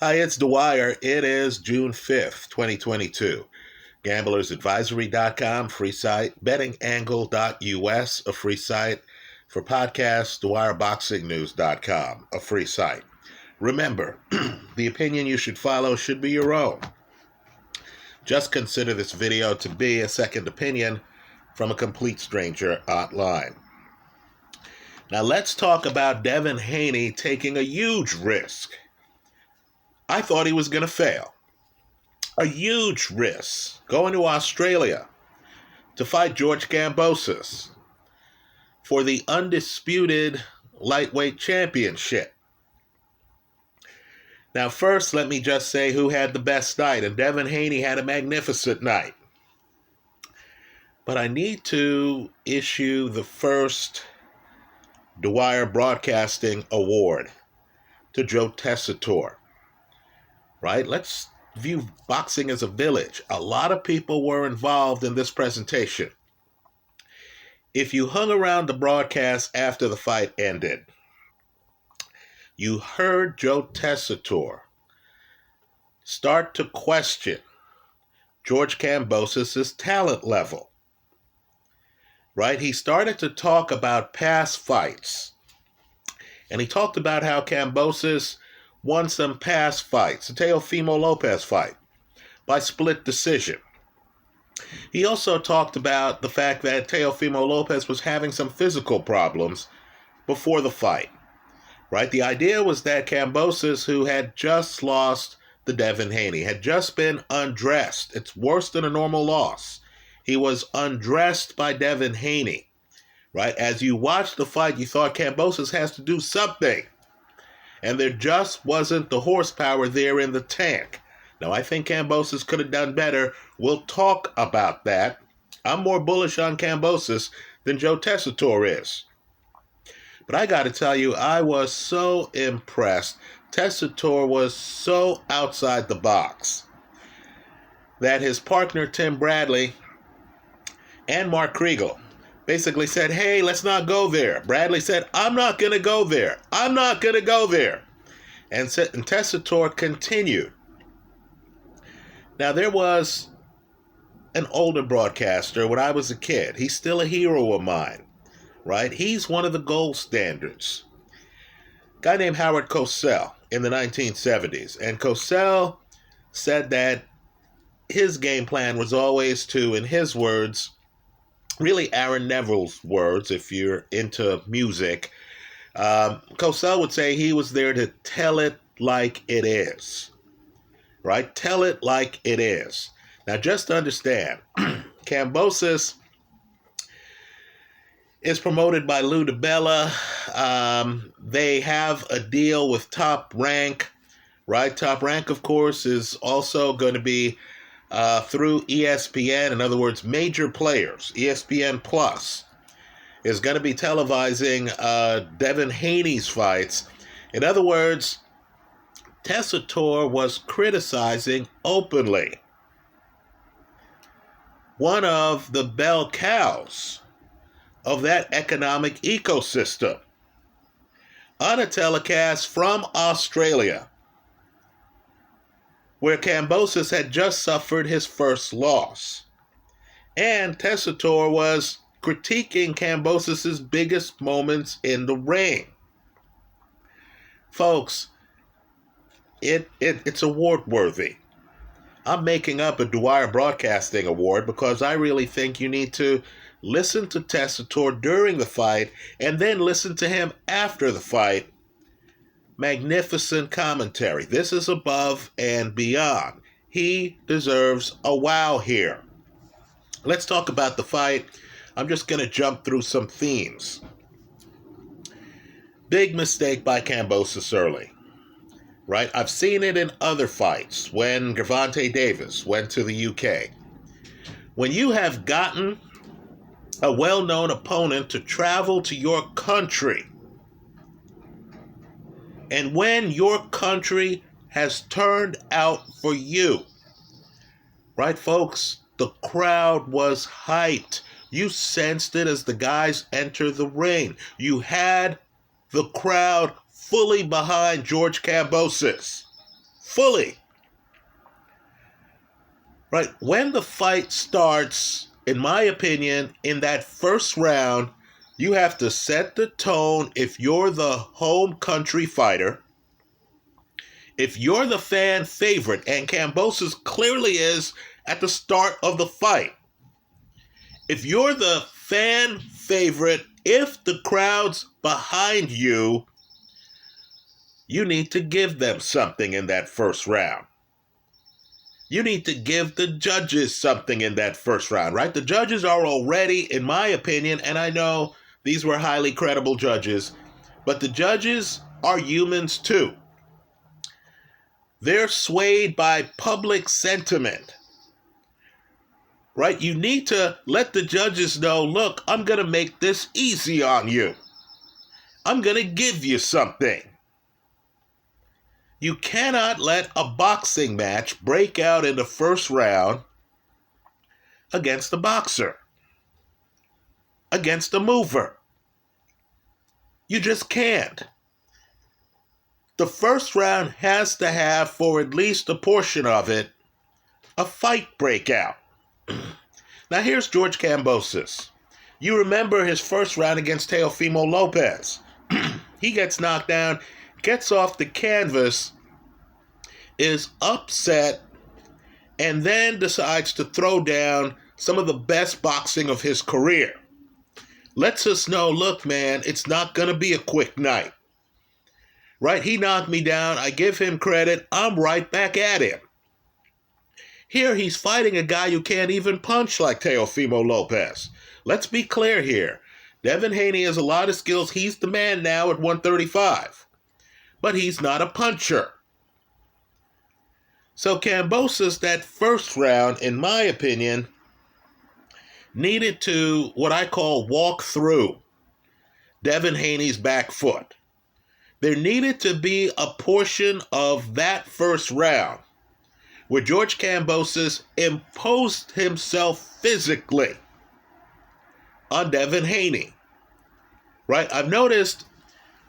Hi, it's Dwyer. It is June 5th, 2022. GamblersAdvisory.com, free site. BettingAngle.us, a free site. For podcasts, DwyerBoxingNews.com, a free site. Remember, the opinion you should follow should be your own. Just consider this video to be a second opinion from a complete stranger online. Now let's talk about Devin Haney taking a huge risk. I thought he was going to fail. A huge risk going to Australia to fight George Kambosos for the undisputed lightweight championship. Now, first, let me just say who had the best night, and Devin Haney had a magnificent night. But I need to issue the first Dwyer Broadcasting Award to Joe Tessitore. Right? Let's view boxing as a village. A lot of people were involved in this presentation. If you hung around the broadcast after the fight ended, you heard Joe Tessitore start to question George Kambosos' talent level. Right? He started to talk about past fights. And he talked about how Kambosos won some past fights, the Teofimo Lopez fight, by split decision. He also talked about the fact that Teofimo Lopez was having some physical problems before the fight. Right? The idea was that Kambosos, who had just lost to Devin Haney, had just been undressed. It's worse than a normal loss. He was undressed by Devin Haney. Right? As you watched the fight, you thought Kambosos has to do something. And there just wasn't the horsepower there in the tank. Now, I think Kambosos could have done better. We'll talk about that. I'm more bullish on Kambosos than Joe Tessitore is. But I got to tell you, I was so impressed. Tessitore was so outside the box that his partner, Tim Bradley, and Mark Kriegel basically said, hey, let's not go there. Bradley said, I'm not going to go there. I'm not going to go there. And Tessitore continued. Now, there was an older broadcaster when I was a kid. He's still a hero of mine, right? He's one of the gold standards. A guy named Howard Cosell in the 1970s. And Cosell said that his game plan was always to, in his words, really Aaron Neville's words, if you're into music, Cosell would say he was there to tell it like it is. Right? Tell it like it is. Now, just understand, Kambosos is promoted by Lou DiBella. They have a deal with Top Rank. Right? Top Rank, of course, is also going to be through ESPN, in other words, major players. ESPN Plus is going to be televising Devin Haney's fights. In other words, Tessitore was criticizing openly one of the bell cows of that economic ecosystem on a telecast from Australia, where Kambosos had just suffered his first loss. And Tessitore was critiquing Kambosos' biggest moments in the ring. Folks, it's award-worthy. I'm making up a Dwyer Broadcasting Award because I really think you need to listen to Tessitore during the fight and then listen to him after the fight. Magnificent commentary. This is above and beyond. He deserves a wow here. Let's talk about the fight. I'm just going to jump through some themes. Big mistake by Kambosos early. Right? I've seen it in other fights when Gervonta Davis went to the UK. When you have gotten a well-known opponent to travel to your country, and when your country has turned out for you, right, folks, the crowd was hyped. You sensed it as the guys entered the ring. You had the crowd fully behind George Kambosos. fully. Right? When the fight starts, in my opinion, in that first round, you have to set the tone if you're the home country fighter. If you're the fan favorite, and Kambosos clearly is at the start of the fight, if you're the fan favorite, if the crowd's behind you, you need to give them something in that first round. You need to give the judges something in that first round, right? The judges are already, in my opinion, and I know these were highly credible judges, but the judges are humans too. They're swayed by public sentiment, right? You need to let the judges know, look, I'm going to make this easy on you. I'm going to give you something. You cannot let a boxing match break out in the first round against a boxer, against a mover. You just can't. The first round has to have, for at least a portion of it, a fight breakout. Now here's George Kambosos. You remember his first round against Teofimo Lopez. He gets knocked down, gets off the canvas, is upset, and then decides to throw down some of the best boxing of his career. Lets us know, look, man, it's not going to be a quick night. Right? He knocked me down. I give him credit. I'm right back at him. Here he's fighting a guy who can't even punch like Teofimo Lopez. Let's be clear here. Devin Haney has a lot of skills. He's the man now at 135. But he's not a puncher. So Kambosos, that first round, in my opinion, needed to, what I call, walk through Devin Haney's back foot. There needed to be a portion of that first round where George Kambosos imposed himself physically on Devin Haney. Right? I've noticed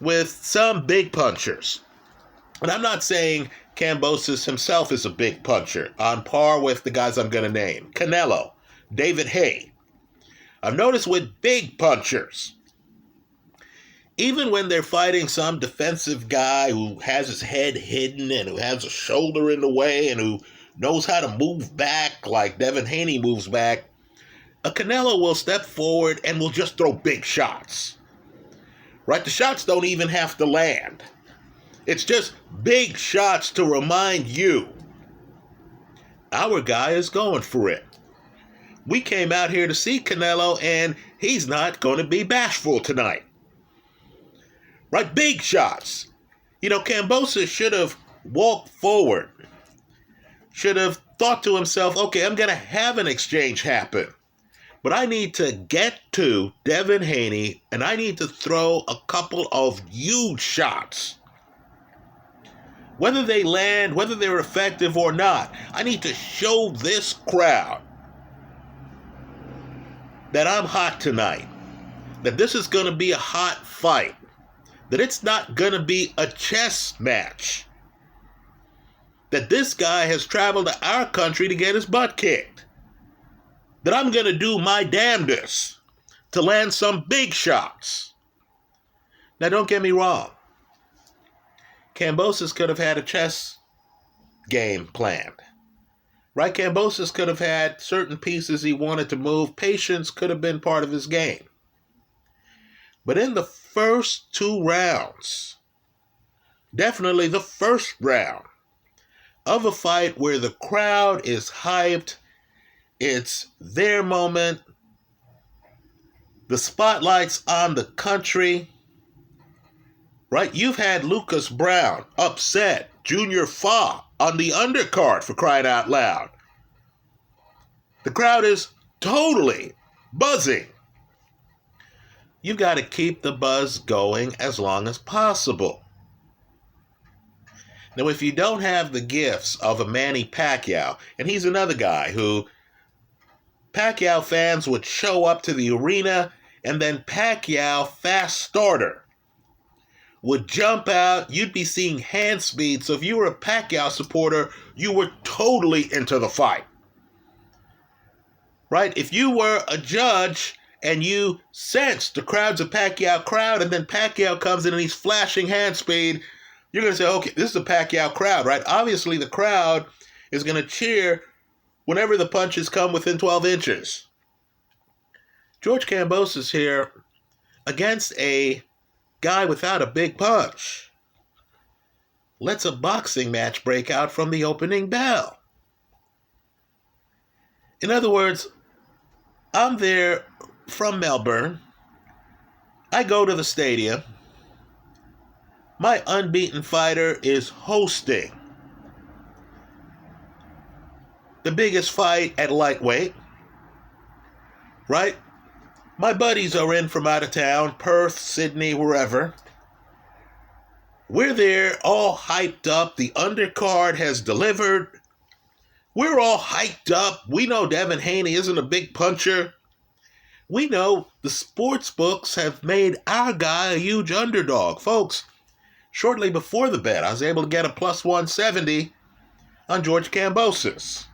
with some big punchers, and I'm not saying Kambosos himself is a big puncher, on par with the guys I'm going to name. Canelo, David Haye. I've noticed with big punchers, even when they're fighting some defensive guy who has his head hidden and who has a shoulder in the way and who knows how to move back like Devin Haney moves back, a Canelo will step forward and will just throw big shots. Right? The shots don't even have to land. It's just big shots to remind you, our guy is going for it. We came out here to see Canelo, and he's not going to be bashful tonight. Right? Big shots. You know, Kambosos should have walked forward. Should have thought to himself, okay, I'm going to have an exchange happen. But I need to get to Devin Haney, and I need to throw a couple of huge shots. Whether they land, whether they're effective or not, I need to show this crowd that I'm hot tonight. That this is going to be a hot fight. That it's not going to be a chess match. That this guy has traveled to our country to get his butt kicked. That I'm going to do my damnedest to land some big shots. Now, don't get me wrong. Kambosos could have had a chess game planned. Right? Kambosos could have had certain pieces he wanted to move. Patience could have been part of his game. But in the first two rounds, definitely the first round of a fight where the crowd is hyped, it's their moment, the spotlight's on the country, right? You've had Lucas Brown upset Junior Fa on the undercard, for crying out loud. The crowd is totally buzzing. You've got to keep the buzz going as long as possible. Now, if you don't have the gifts of a Manny Pacquiao, and he's another guy who Pacquiao fans would show up to the arena, and then Pacquiao, fast starter, would jump out. You'd be seeing hand speed. So if you were a Pacquiao supporter, you were totally into the fight. Right? If you were a judge and you sensed the crowd's a Pacquiao crowd, and then Pacquiao comes in and he's flashing hand speed, you're going to say, okay, this is a Pacquiao crowd, right? Obviously, the crowd is going to cheer whenever the punches come within 12 inches. George Kambosos here against a guy without a big punch lets a boxing match break out from the opening bell. In other words, I'm there from Melbourne. I go to the stadium. My unbeaten fighter is hosting the biggest fight at lightweight, right? My buddies are in from out of town, Perth, Sydney, wherever. We're there all hyped up. The undercard has delivered. We're all hyped up. We know Devin Haney isn't a big puncher. We know the sports books have made our guy a huge underdog. Folks, shortly before the bet, I was able to get a plus 170 on George Kambosos.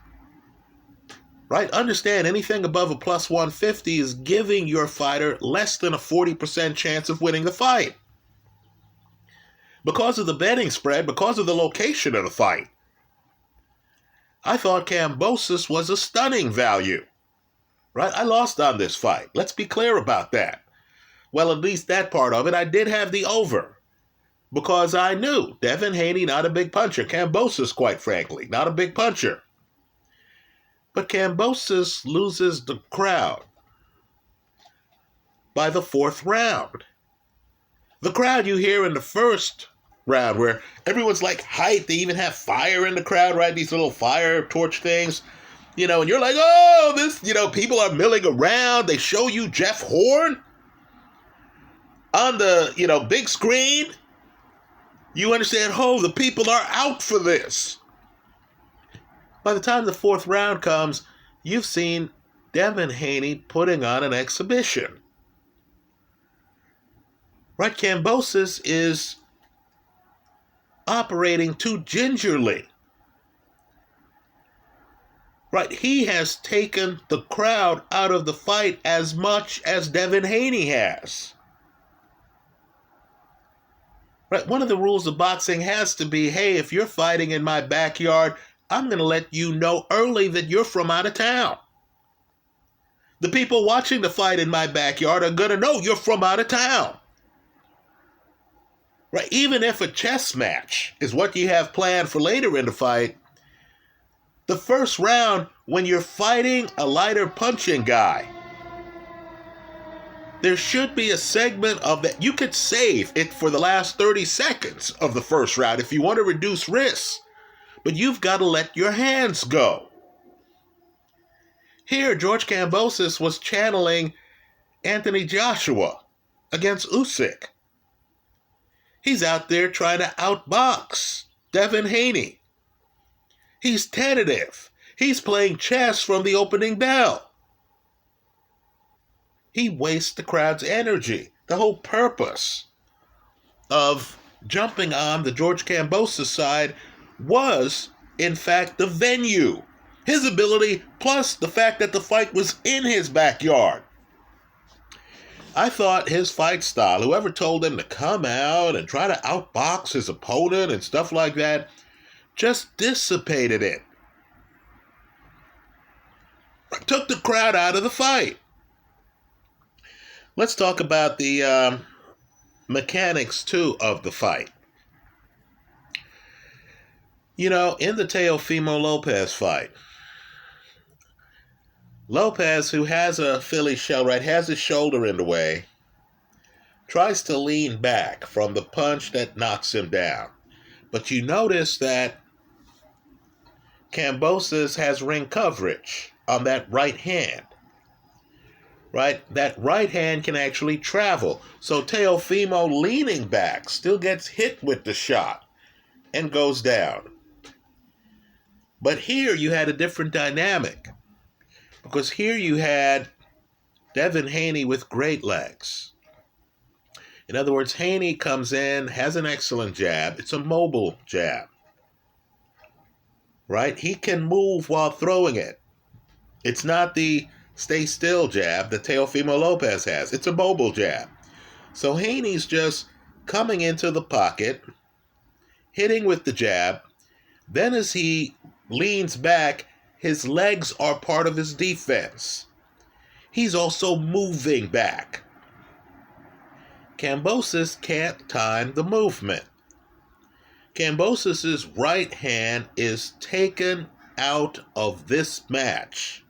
Right? Understand, anything above a plus 150 is giving your fighter less than a 40% chance of winning the fight. Because of the betting spread, because of the location of the fight. I thought Kambosos was a stunning value. Right? I lost on this fight. Let's be clear about that. Well, at least that part of it, I did have the over. Because I knew Devin Haney, not a big puncher. Kambosos, quite frankly, not a big puncher. But Kambosos loses the crowd by the fourth round. The crowd you hear in the first round where everyone's like hyped. They even have fire in the crowd, right? These little fire torch things. And you're like, oh, this, people are milling around. They show you Jeff Horn on the, big screen. You understand, the people are out for this. By the time the fourth round comes, you've seen Devin Haney putting on an exhibition. Right? Kambosos is operating too gingerly. Right? He has taken the crowd out of the fight as much as Devin Haney has. Right? One of the rules of boxing has to be, hey, if you're fighting in my backyard, I'm going to let you know early that you're from out of town. The people watching the fight in my backyard are going to know you're from out of town. Right? Even if a chess match is what you have planned for later in the fight, the first round, when you're fighting a lighter punching guy, there should be a segment of that. You could save it for the last 30 seconds of the first round if you want to reduce risks. But you've got to let your hands go. Here, George Kambosos was channeling Anthony Joshua against Usyk. He's out there trying to outbox Devin Haney. He's tentative. He's playing chess from the opening bell. He wastes the crowd's energy. The whole purpose of jumping on the George Kambosos side was, in fact, the venue. His ability, plus the fact that the fight was in his backyard. I thought his fight style, whoever told him to come out and try to outbox his opponent and stuff like that, just dissipated it. Took the crowd out of the fight. Let's talk about the mechanics, too, of the fight. In the Teofimo Lopez fight, Lopez, who has a Philly shell, right, has his shoulder in the way, tries to lean back from the punch that knocks him down. But you notice that Kambosos has ring coverage on that right hand. Right? That right hand can actually travel. So Teofimo leaning back still gets hit with the shot and goes down. But here you had a different dynamic. Because here you had Devin Haney with great legs. In other words, Haney comes in, has an excellent jab. It's a mobile jab, right? He can move while throwing it. It's not the stay still jab that Teofimo Lopez has. It's a mobile jab. So Haney's just coming into the pocket, hitting with the jab. Then as he leans back, his legs are part of his defense. He's also moving back. Kambosos can't time the movement. Kambosos' right hand is taken out of this match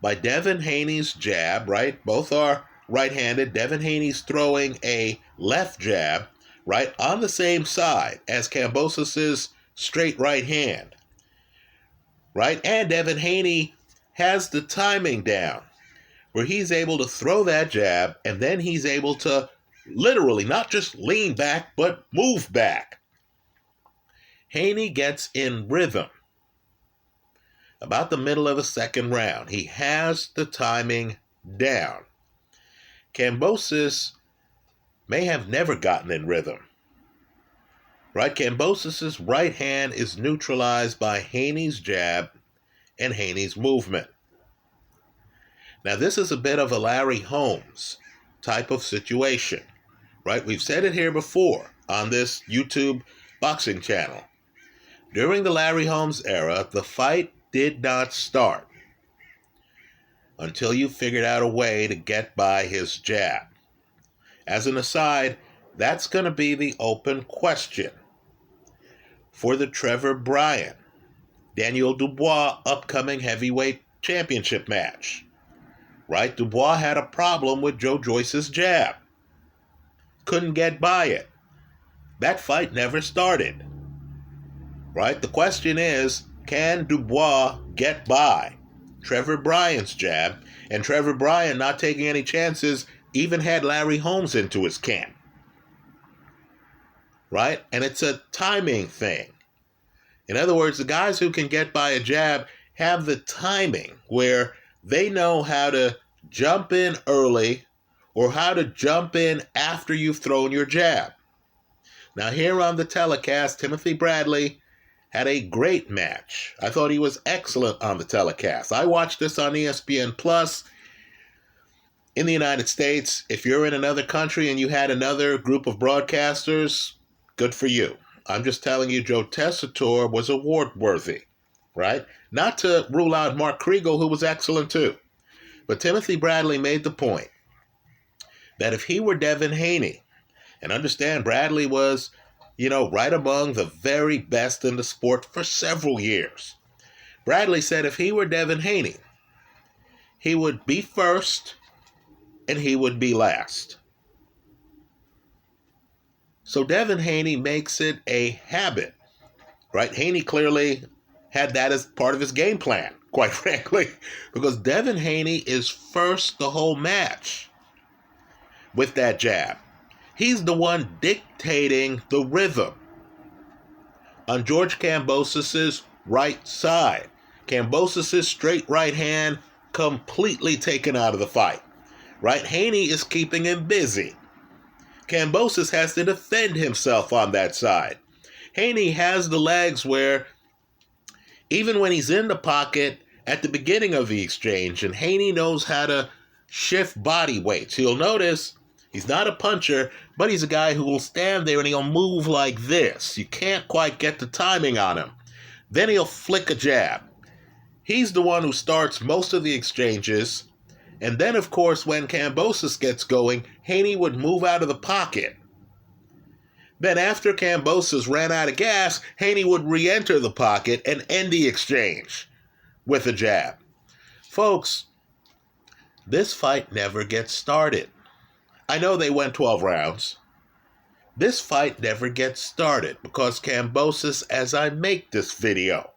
by Devin Haney's jab, right? Both are right-handed. Devin Haney's throwing a left jab, right, on the same side as Kambosos' straight right hand, right? And Devin Haney has the timing down where he's able to throw that jab and then he's able to literally not just lean back, but move back. Haney gets in rhythm about the middle of the second round. He has the timing down. Kambosos may have never gotten in rhythm, right? Kambosos' right hand is neutralized by Haney's jab and Haney's movement. Now, this is a bit of a Larry Holmes type of situation, right? We've said it here before on this YouTube boxing channel. During the Larry Holmes era, the fight did not start until you figured out a way to get by his jab. As an aside, that's going to be the open question for the Trevor Bryan, Daniel Dubois upcoming heavyweight championship match. Right? Dubois had a problem with Joe Joyce's jab. Couldn't get by it. That fight never started. Right? The question is, can Dubois get by Trevor Bryan's jab? And Trevor Bryan, not taking any chances, even had Larry Holmes into his camp. Right? And it's a timing thing. In other words, the guys who can get by a jab have the timing where they know how to jump in early or how to jump in after you've thrown your jab. Now, here on the telecast, Timothy Bradley had a great match. I thought he was excellent on the telecast. I watched this on ESPN Plus. In the United States, if you're in another country and you had another group of broadcasters, good for you. I'm just telling you, Joe Tessitore was award-worthy, right? Not to rule out Mark Kriegel, who was excellent too. But Timothy Bradley made the point that if he were Devin Haney, and understand Bradley was, right among the very best in the sport for several years. Bradley said if he were Devin Haney, he would be first and he would be last. So Devin Haney makes it a habit, right? Haney clearly had that as part of his game plan, quite frankly, because Devin Haney is first the whole match with that jab. He's the one dictating the rhythm on George Kambosos' right side. Kambosos' straight right hand completely taken out of the fight, right? Haney is keeping him busy. Kambosos has to defend himself on that side. Haney has the legs where even when he's in the pocket at the beginning of the exchange, and Haney knows how to shift body weights. You'll notice he's not a puncher, but he's a guy who will stand there and he'll move like this. You can't quite get the timing on him. Then he'll flick a jab. He's the one who starts most of the exchanges. And then, of course, when Kambosos gets going, Haney would move out of the pocket. Then after Kambosos ran out of gas, Haney would re-enter the pocket and end the exchange with a jab. Folks, this fight never gets started. I know they went 12 rounds. This fight never gets started because Kambosos, as I make this video,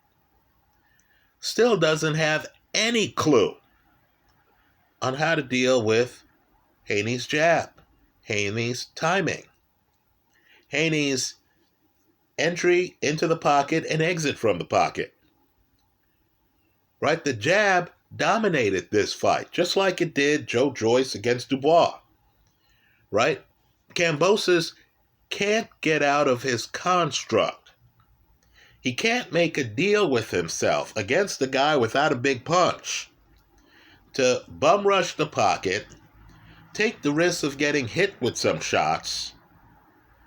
still doesn't have any clue on how to deal with Haney's jab, Haney's timing, Haney's entry into the pocket and exit from the pocket. Right? The jab dominated this fight, just like it did Joe Joyce against Dubois. Right? Kambosos can't get out of his construct. He can't make a deal with himself against the guy without a big punch to bum rush the pocket, take the risk of getting hit with some shots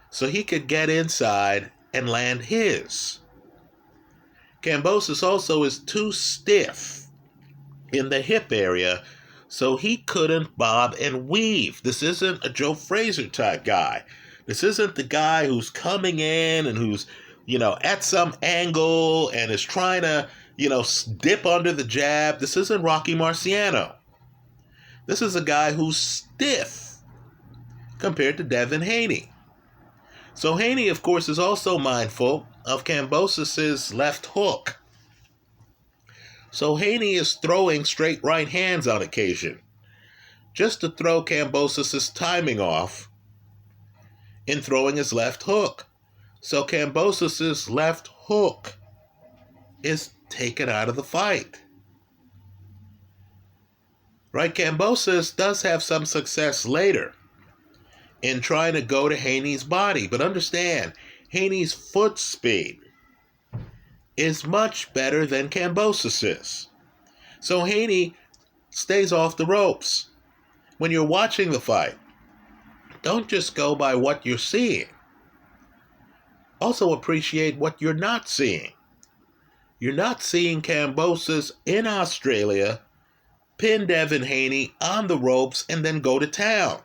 so he could get inside and land his. Kambosos also is too stiff in the hip area, so he couldn't bob and weave. This isn't a Joe Frazier type guy. This isn't the guy who's coming in and who's, at some angle and is trying to, dip under the jab. This isn't Rocky Marciano. This is a guy who's stiff compared to Devin Haney. So Haney, of course, is also mindful of Kambosos' left hook. So Haney is throwing straight right hands on occasion, just to throw Kambosos' timing off in throwing his left hook. So Kambosos' left hook is taken out of the fight. Right, Kambosos does have some success later in trying to go to Haney's body, but understand, Haney's foot speed is much better than Kambosos'. So Haney stays off the ropes. When you're watching the fight, don't just go by what you're seeing. Also appreciate what you're not seeing. You're not seeing Kambosos in Australia pin Devin Haney on the ropes and then go to town.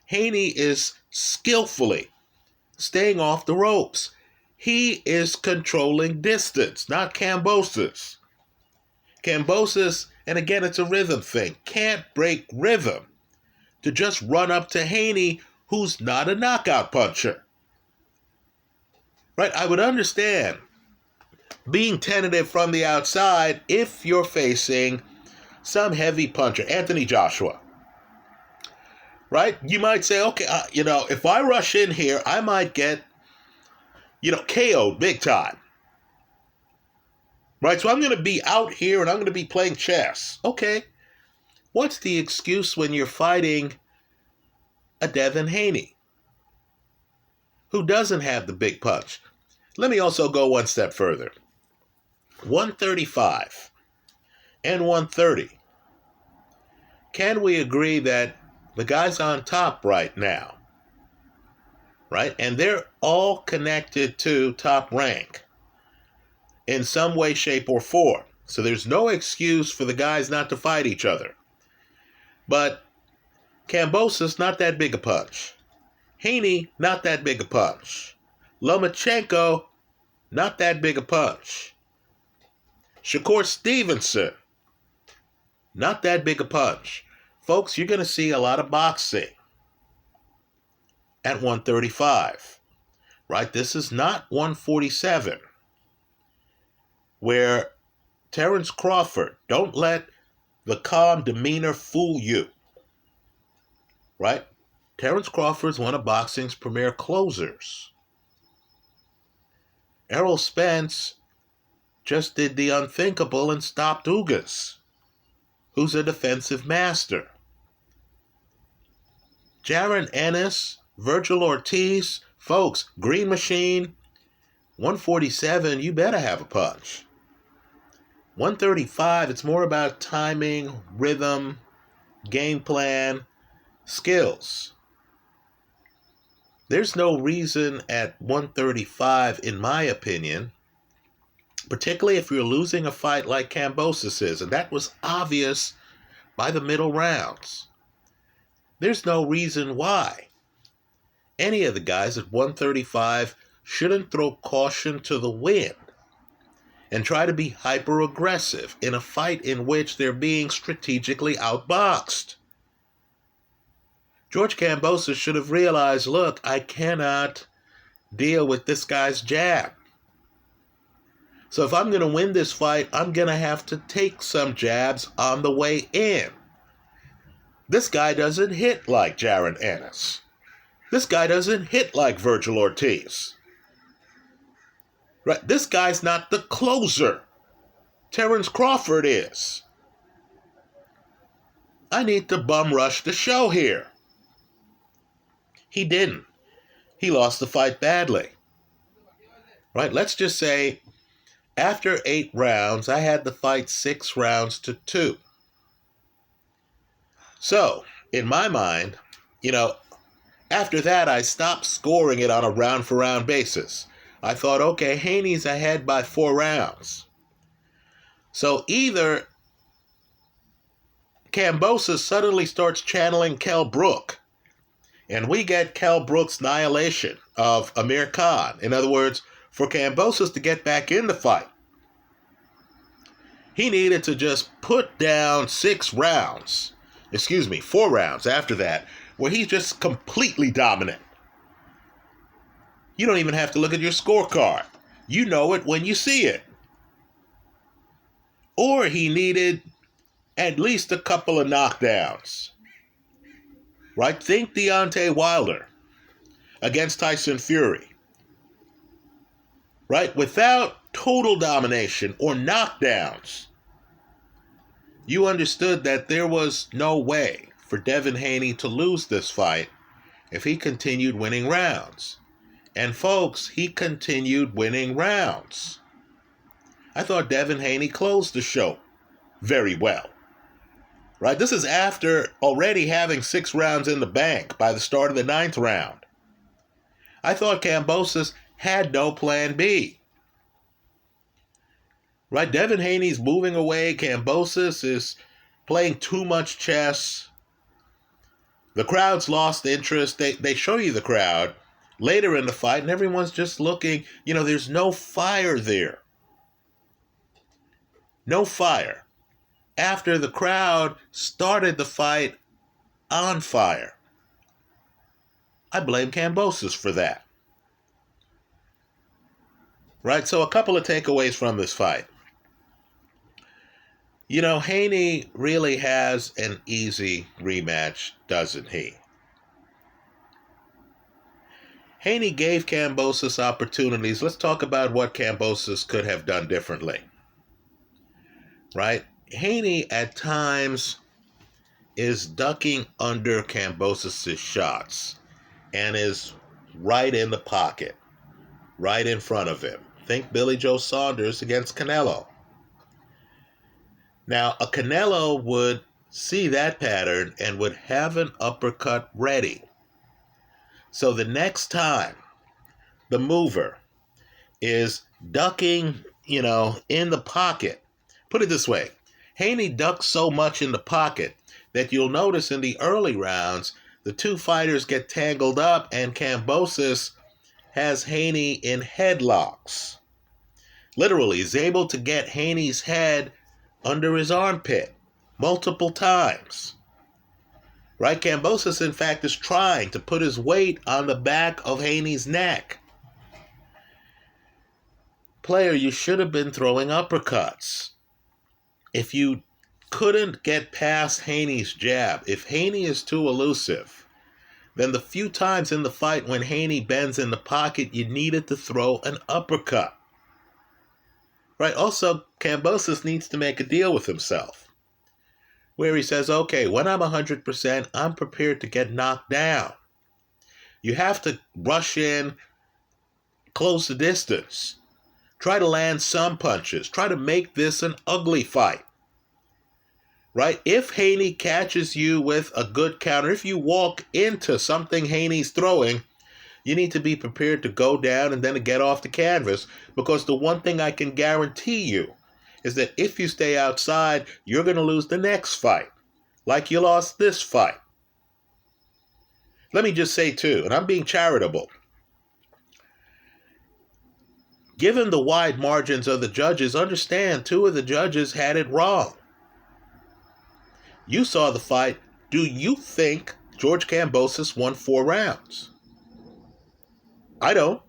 Haney is skillfully staying off the ropes. He is controlling distance, not Kambosos. Kambosos, and again, it's a rhythm thing, can't break rhythm to just run up to Haney, who's not a knockout puncher. Right? I would understand being tentative from the outside if you're facing some heavy puncher, Anthony Joshua. Right? You might say, okay, if I rush in here, I might get, KO'd big time. Right? So I'm going to be out here and I'm going to be playing chess. Okay. What's the excuse when you're fighting a Devin Haney who doesn't have the big punch? Let me also go one step further. 135 and 130. Can we agree that the guy's on top right now? Right? And they're all connected to Top Rank in some way, shape, or form. So there's no excuse for the guys not to fight each other. But Kambosos, not that big a punch. Haney, not that big a punch. Lomachenko, not that big a punch. Shakur Stevenson, not that big a punch. Folks, you're going to see a lot of boxing at 135, right? This is not 147, where Terence Crawford, don't let the calm demeanor fool you, right? Terence Crawford is one of boxing's premier closers. Errol Spence just did the unthinkable and stopped Ugas, who's a defensive master. Jaron Ennis, Virgil Ortiz, folks, Green Machine, 147, you better have a punch. 135, it's more about timing, rhythm, game plan, skills. There's no reason at 135, in my opinion, particularly if you're losing a fight like Kambosos is, and that was obvious by the middle rounds. There's no reason why any of the guys at 135 shouldn't throw caution to the wind and try to be hyper-aggressive in a fight in which they're being strategically outboxed. George Kambosos should have realized, look, I cannot deal with this guy's jab. So if I'm going to win this fight, I'm going to have to take some jabs on the way in. This guy doesn't hit like Jaron Ennis. This guy doesn't hit like Virgil Ortiz. Right? This guy's not the closer. Terence Crawford is. I need to bum rush the show here. He didn't. he lost the fight badly. Right? Let's just say after 8 rounds, I had the fight 6 rounds to 2. So, in my mind, after that, I stopped scoring it on a round-for-round basis. I thought, okay, Haney's ahead by 4 rounds. So either Kambosos suddenly starts channeling Kell Brook, and we get Kell Brook's annihilation of Amir Khan. In other words, for Kambosos to get back in the fight, he needed to just put down 4 rounds after that, where he's just completely dominant. You don't even have to look at your scorecard. You know it when you see it. Or he needed at least a couple of knockdowns. Right? Think Deontay Wilder against Tyson Fury. Right? Without total domination or knockdowns, you understood that there was no way for Devin Haney to lose this fight if he continued winning rounds. And folks, he continued winning rounds. I thought Devin Haney closed the show very well. Right? This is after already having 6 rounds in the bank by the start of the 9th round. I thought Kambosos had no plan B. Right? Devin Haney's moving away. Kambosos is playing too much chess. The crowd's lost interest. They show you the crowd later in the fight, and everyone's just looking. There's no fire there. No fire. After the crowd started the fight on fire. I blame Kambosos for that. Right? So a couple of takeaways from this fight. Haney really has an easy rematch, doesn't he? Haney gave Kambosos opportunities. Let's talk about what Kambosos could have done differently. Right? Haney at times is ducking under Kambosos' shots and is right in the pocket, right in front of him. Think Billy Joe Saunders against Canelo. Now, a Canelo would see that pattern and would have an uppercut ready. So the next time the mover is ducking, in the pocket, put it this way, Haney ducks so much in the pocket that you'll notice in the early rounds, the two fighters get tangled up and Kambosos has Haney in headlocks. Literally, he's able to get Haney's head under his armpit multiple times. Right? Kambosos, in fact, is trying to put his weight on the back of Haney's neck. Player, you should have been throwing uppercuts. If you couldn't get past Haney's jab, if Haney is too elusive, then the few times in the fight when Haney bends in the pocket, you needed to throw an uppercut. Right? Also, Kambosos needs to make a deal with himself, where he says, okay, when I'm 100%, I'm prepared to get knocked down. You have to rush in, close the distance, try to land some punches, try to make this an ugly fight. Right? If Haney catches you with a good counter, if you walk into something Haney's throwing, you need to be prepared to go down and then to get off the canvas, because the one thing I can guarantee you is that if you stay outside, you're going to lose the next fight, like you lost this fight. Let me just say, too, and I'm being charitable, given the wide margins of the judges, understand 2 of the judges had it wrong. You saw the fight. Do you think George Kambosos won 4 rounds? I don't.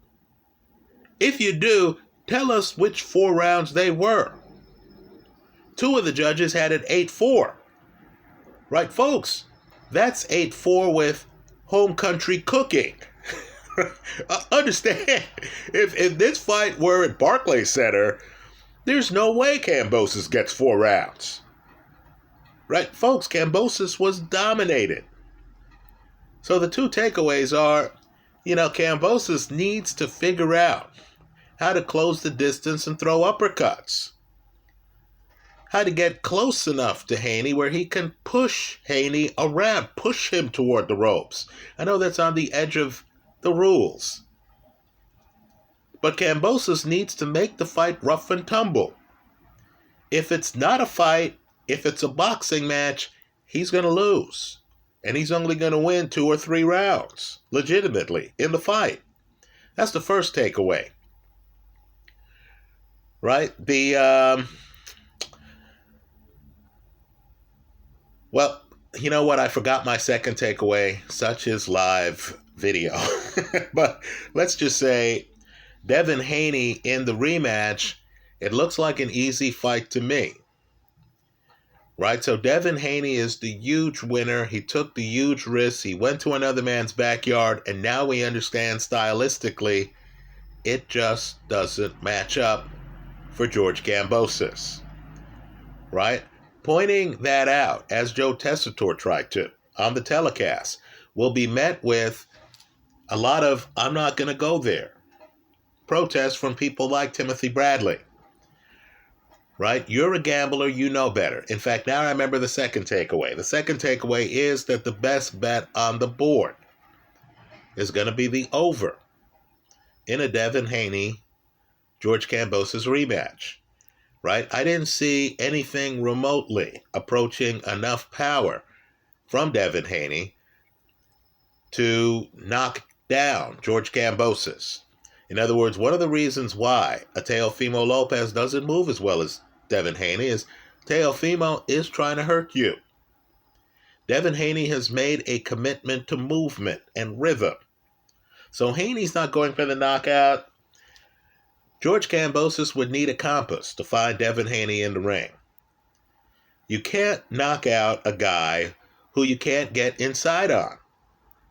If you do, tell us which 4 rounds they were. 2 of the judges had it 8-4. Right, folks? That's 8-4 with home country cooking. Understand, if this fight were at Barclays Center, there's no way Kambosos gets 4 rounds. Right, folks, Kambosos was dominated. So the 2 takeaways are, Kambosos needs to figure out how to close the distance and throw uppercuts. How to get close enough to Haney where he can push Haney around, push him toward the ropes. I know that's on the edge of the rules. But Kambosos needs to make the fight rough and tumble. If it's not a fight, if it's a boxing match, he's going to lose. And he's only going to win 2 or 3 rounds, legitimately, in the fight. That's the first takeaway. Right? Well, you know what? I forgot my second takeaway. Such is live video. But let's just say Devin Haney in the rematch, it looks like an easy fight to me. Right? So Devin Haney is the huge winner. He took the huge risk. He went to another man's backyard, and now we understand stylistically it just doesn't match up for George Kambosos. Right? Pointing that out, as Joe Tessitore tried to on the telecast, will be met with a lot of "I'm not going to go there" protests from people like Timothy Bradley. Right? You're a gambler, you know better. In fact, now I remember the second takeaway. The second takeaway is that the best bet on the board is going to be the over in a Devin Haney, George Kambosos rematch. Right? I didn't see anything remotely approaching enough power from Devin Haney to knock down George Kambosos. In other words, one of the reasons why Teofimo Lopez doesn't move as well as Devin Haney is Teofimo is trying to hurt you. Devin Haney has made a commitment to movement and rhythm. So Haney's not going for the knockout. George Kambosos would need a compass to find Devin Haney in the ring. You can't knock out a guy who you can't get inside on,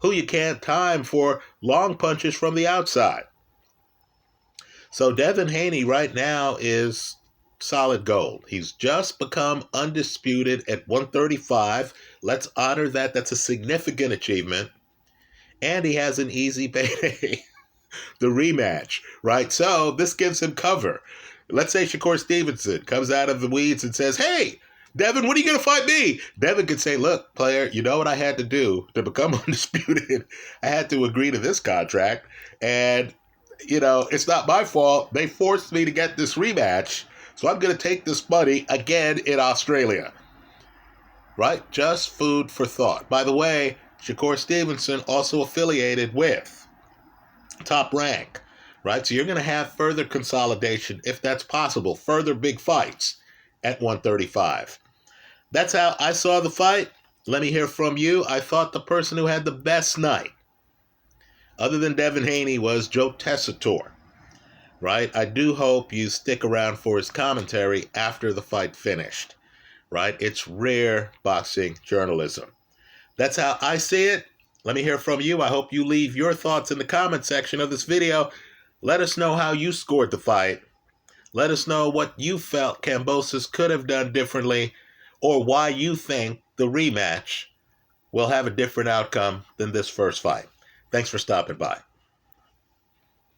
who you can't time for long punches from the outside. So Devin Haney right now is solid gold. He's just become undisputed at 135. Let's honor that. That's a significant achievement. And he has an easy payday. The rematch, right? So this gives him cover. Let's say Shakur Stevenson comes out of the weeds and says, "Hey, Devin, when are you going to fight me?" Devin could say, "Look, player, you know what I had to do to become undisputed? I had to agree to this contract. And, it's not my fault. They forced me to get this rematch. So I'm going to take this money again in Australia." Right? Just food for thought. By the way, Shakur Stevenson also affiliated with Top Rank, right? So you're going to have further consolidation, if that's possible, further big fights at 135. That's how I saw the fight. Let me hear from you. I thought the person who had the best night, other than Devin Haney, was Joe Tessitore, right? I do hope you stick around for his commentary after the fight finished, right? It's rare boxing journalism. That's how I see it. Let me hear from you. I hope you leave your thoughts in the comment section of this video. Let us know how you scored the fight. Let us know what you felt Kambosos could have done differently, or why you think the rematch will have a different outcome than this first fight. Thanks for stopping by.